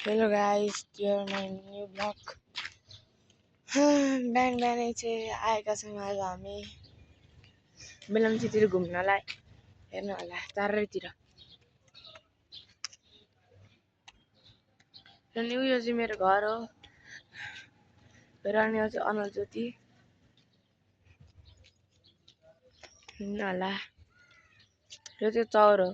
Hello guys, here my new vlog. बिहान बिहानै चाहिँ आएका छौँ आज हामी बेलम्चीतिर घुम्नलाई। हेर्नु होला चारैतिर। र यो चाहिँ मेरो घर हो। र यो चाहिँ अनल ज्योति। हेर्नु होला यो चाहिँ चौर हो।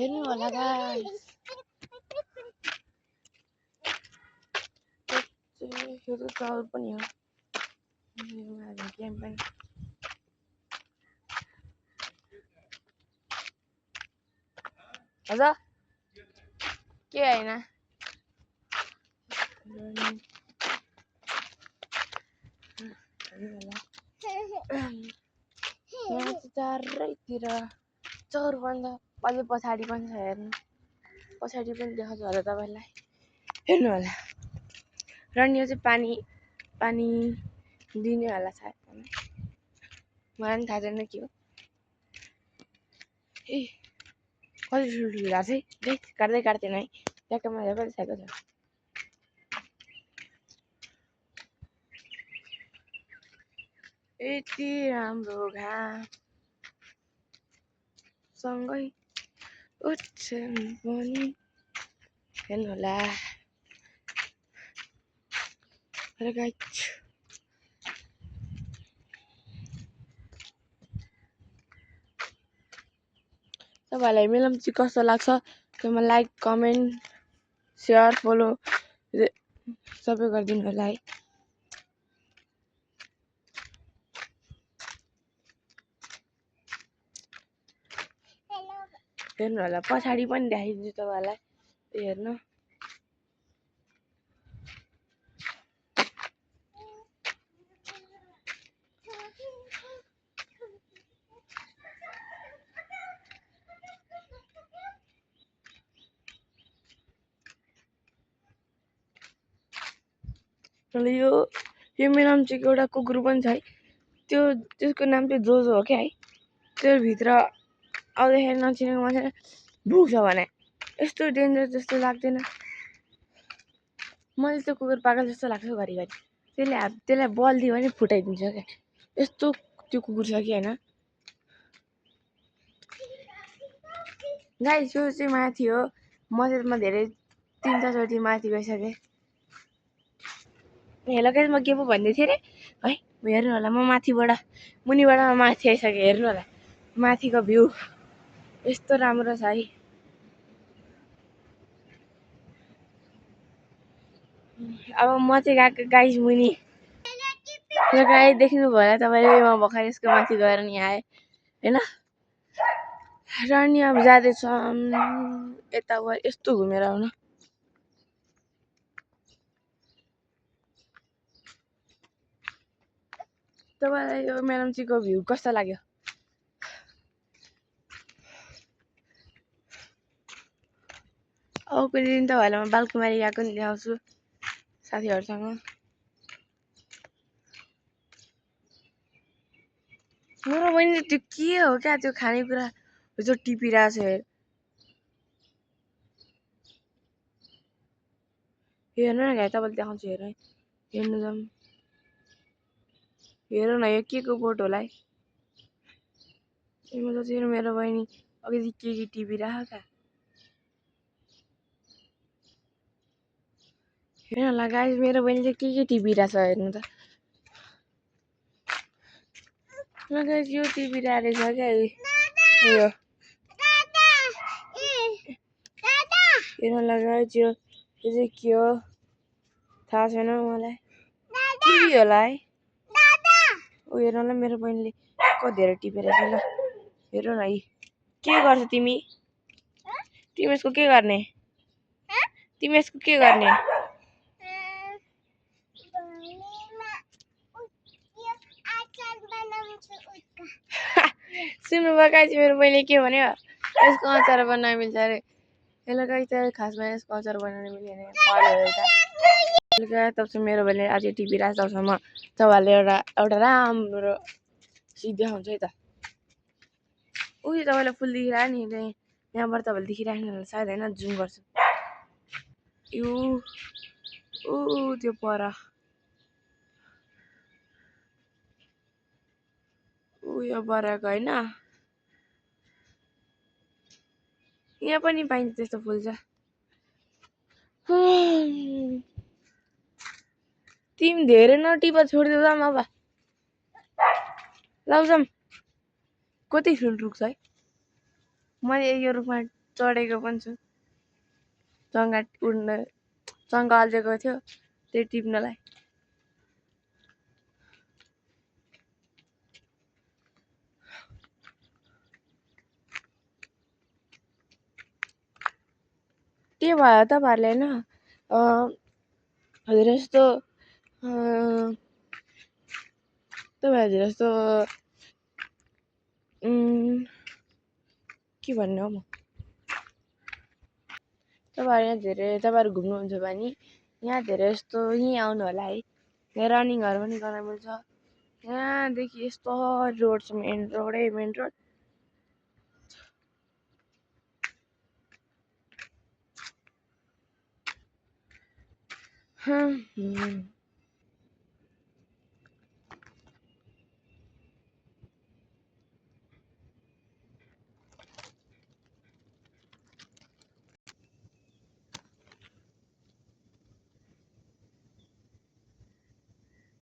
हेर्नु होला गाइस। यो चाहिँ चौर पनि हो। गेम पनि हजुर के हैन यहाँ चाहिँ चारैतिर चौरभन्दा अलि पछाडि पनि छ। हेर्नु पछाडि पनि देखाउँछु होला तपाईँलाई। हेर्नु होला र यो चाहिँ पानी दिने होला सायद। मलाई पनि थाहा छैन के हो। ए कति ठुल्ठुलो झार चाहिँ काट्दै काट्दैन है। ट्याक्कमा कति साइको छ। यति राम्रो घाम सँगै उठ्छन् पनि। हेर्नु होला र गाइस तपाईहरुलाई मेलम्ची कस्तो लाग्छ त्यसमा लाइक कमेन्ट शेयर फलो सबै गरिदिनु होला है। हेर्नु होला पछाडि पनि देखाइदिन्छु तपाईहरुलाई। हेर्नु यो मेलम्चीको एउटा कुकुर पनि छ है। त्यसको नाम चाहिँ जोजो हो क्या है। त्यो भित्र आउँदाखेरि नचिनेको मान्छे भुक्छ भने यस्तो डेन्जर जस्तो लाग्दैन। मैले त्यो कुकुर पागल जस्तो लाग्छ घरिघरि। त्यसलाई बल दियो भने फुटाइदिन्छ क्या। यस्तो त्यो कुकुर छ कि हैन गाइस। यो चाहिँ माथि हो। म त्यसमा धेरै 3-4 चोटि माथि गइसके। हेलो गाइस, म के पो भन्दै थिएँ रे है। हेर्नु होला म माथिबाट मुनिबाट माथि आइसके। हेर्नु होला माथिको भ्यू यस्तो राम्रो छ है। अब म चाहिँ गएको गाइस मुनि। यो गाइस देख्नु भयो तपाईले। म भर्खर यसको माथि गएर नि आए हैन। र नि अब जाँदै छौं यता यस्तो घुमेर आउन। तपाईलाई यो मेलम्चीको भ्यू कस्तो लाग्यो? अब कुनै दिन तपाईहरुलाई म बालकुमारी गएको नि देखाउँछु साथीहरुसँग। मेरो बहिनी त्यो के हो क्या त्यो खानेकुरा जो टिपिरहेछ। हेर्नु न गाइस तपाईलाई देखाउँछु। हेर्नु जाम। हेर्नु न यो के को बोट होला है। म त चाहिँ मेरो बहिनी अघि के टिपिरहेको क्या। हेर्नु होला गाइस मेरो बहिनी चाहिँ के टिपिरहेछ। हेर्नु त ल गाइस यो टिपिरहेछ क्या। यो हेर्नु होला गाइस यो चाहिँ के हो थाहा छैन मलाई। टिभी होला है। ओ हेर्नु होला मेरो बहिनीले कति धेरै टिपेर छ। ल हेर्नु न के गर्छ तिमी? तिमी यसको के गर्ने? तिमी यसको के गर्ने? सुन्नुभयो गाइस मेरो बहिनीले के भन्यो यसको अचार बनाउन मिल्छ अरे हेलो गाइस खासमा यसको अचार बनाउन मिल्ने फल हो एउटा तब चाहिँ मेरो बहिनीले आज टिभी राख्दासम्म तपाईँहरूले एउटा राम्रो सिक देखाउँछ है त उयो तपाईँलाई फुल देखिरहेको नि यहाँबाट तपाईँले देखिराख्नु होला सायद होइन जुम गर्छु यो त्यो पर उयो बराको होइन यहाँ पनि पाइन्छ त्यस्तो फुल छ तिमी धेरै नटिप छोडिदेऊ जाम अब लाउजाम कति फुल रुख्छ है मैले यो रुखमा चढेको पनि छु चङ्गा उड्न चङ्गा अल्झेको थियो त्यही टिप्नलाई त्यही भयो तपाईँहरूले होइन हजुर यस्तो तपाईँहरू जस्तो के भन्नु हो म तपाईँहरू यहाँ धेरै तपाईँहरू घुम्नुहुन्छ भने यहाँ धेरै यस्तो यहीँ आउनु होला है यहाँ रनिङहरू पनि गर्न मिल्छ यहाँदेखि यस्तो रोड छ मेन रोड